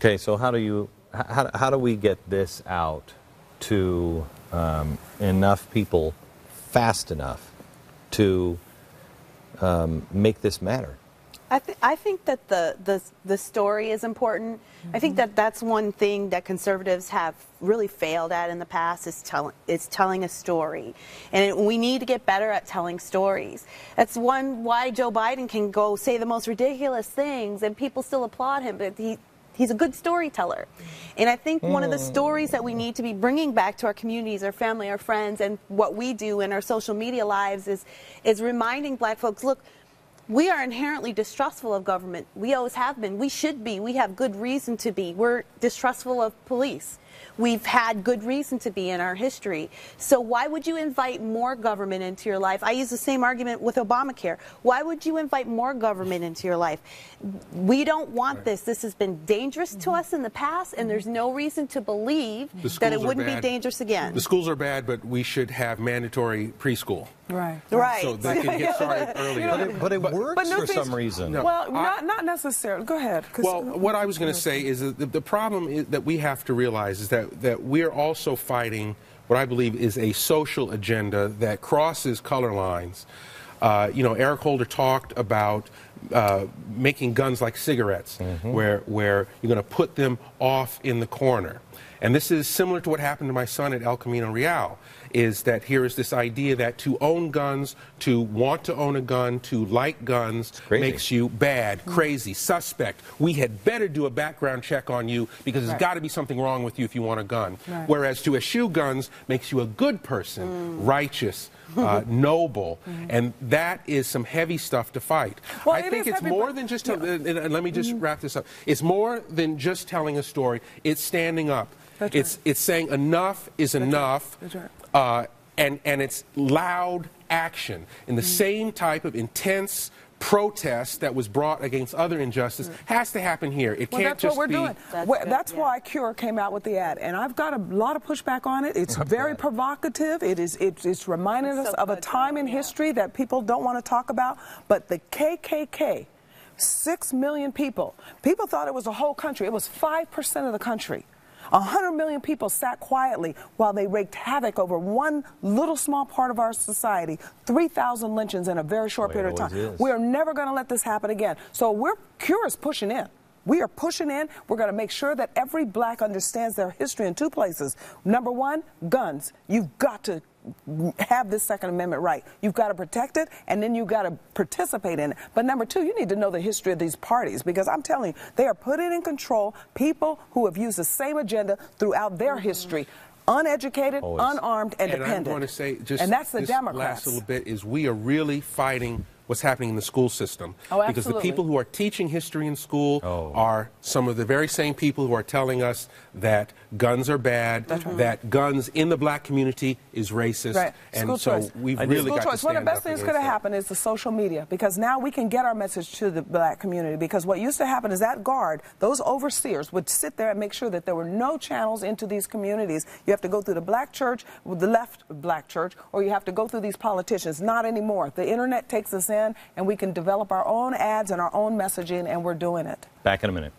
Okay, so how do we get this out to enough people fast enough to make this matter? I think that the story is important. I think that that's one thing that conservatives have really failed at in the past is telling a story, and we need to get better at telling stories. That's why Joe Biden can go say the most ridiculous things and people still applaud him, but he's a good storyteller. And I think one of the stories that we need to be bringing back to our communities, our family, our friends, and what we do in our social media lives is reminding black folks, look, we are inherently distrustful of government. We always have been. We should be. We have good reason to be. We're distrustful of police. We've had good reason to be in our history. So why would you invite more government into your life? I use the same argument with Obamacare. Why would you invite more government into your life? We don't want this. This has been dangerous to us in the past, and there's no reason to believe that it wouldn't be dangerous again. The schools are bad, but we should have mandatory preschool. Right. Right. So they can get started earlier. But it works for some reason. No, well, not necessarily. Go ahead. Well, what I was going to say is that the problem is that we have to realize is that we're also fighting what I believe is a social agenda that crosses color lines. Eric Holder talked about making guns like cigarettes, where you're going to put them off in the corner. And this is similar to what happened to my son at El Camino Real, is that here is this idea that to own guns, to want to own a gun, to like guns makes you bad, crazy, suspect. We had better do a background check on you because there's got to be something wrong with you if you want a gun. Right. Whereas to eschew guns makes you a good person, righteous, noble, and that is some heavy stuff to fight. Well, I think it's more than just, and let me just wrap this up. It's more than just telling a story. It's standing up. It's saying enough is enough, and it's loud action in the same type of intense protest that was brought against other injustice has to happen here. It can't just be. That's what we're doing. That's why Cure came out with the ad, and I've got a lot of pushback on it. It's very provocative. It's reminding us of a time in history that people don't want to talk about. But the KKK, 6 million people thought it was a whole country. It was 5% of the country. 100 million people sat quietly while they wreaked havoc over one little small part of our society. 3,000 lynchings in a very short period of time. We're never going to let this happen again. So Cure is pushing in. We are pushing in. We're going to make sure that every black understands their history in two places. Number one, guns. You've got to have this Second Amendment right. You've got to protect it, and then you've got to participate in it. But number two, you need to know the history of these parties, because I'm telling you, they are putting in control people who have used the same agenda throughout their history. Uneducated, unarmed, and dependent. And I want to say, just and that's the this Democrats. last little bit, is we are really fighting what's happening in the school system. Because the people who are teaching history in school are some of the very same people who are telling us that guns are bad, that guns in the black community is racist. And so we've really got to stand One of the best up things against could have that. happened is the social media, because now we can get our message to the black community. Because what used to happen is that guard, those overseers, would sit there and make sure that there were no channels into these communities. You have to go through the black church, the left black church, or you have to go through these politicians. Not anymore. The internet takes us in, and we can develop our own ads and our own messaging, and we're doing it. Back in a minute.